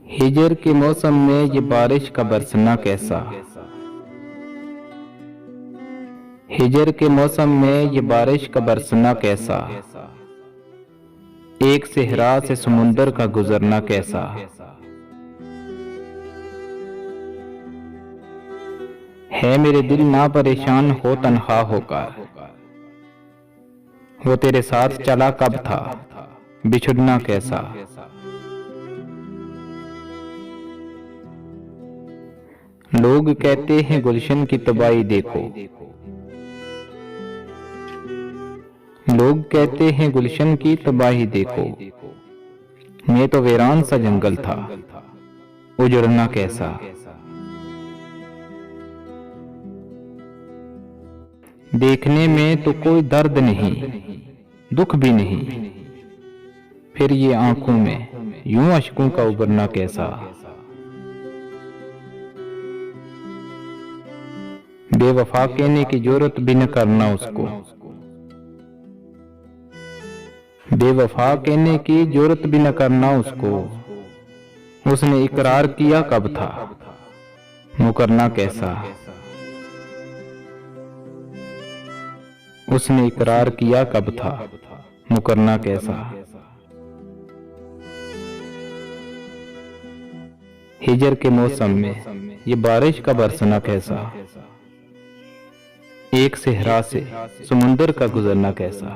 हिजर के मौसम में ये बारिश का बरसना कैसा। हिजर के मौसम में ये बारिश का बरसना कैसा। एक सहरा से समुंदर का गुजरना कैसा। है मेरे दिल ना परेशान हो तन्हा होकर, वो तेरे साथ चला कब था, बिछुड़ना कैसा। लोग कहते हैं गुलशन की तबाही देखो, लोग कहते हैं गुलशन की तबाही देखो। मैं तो वीरान सा जंगल था, उजड़ना कैसा। देखने में तो कोई दर्द नहीं, दुख भी नहीं, फिर ये आंखों में यूं अश्कों का उबरना कैसा। बेवफा कहने की जरूरत भी न करना उसको, बेवफा कहने की जरूरत भी न करना उसको। उसने इकरार किया कब था, मुकरना कैसा। उसने इकरार किया कब था, मुकरना कैसा। हिजर के मौसम में ये बारिश का बरसना कैसा। एक सहरा से समुंदर का गुजरना कैसा।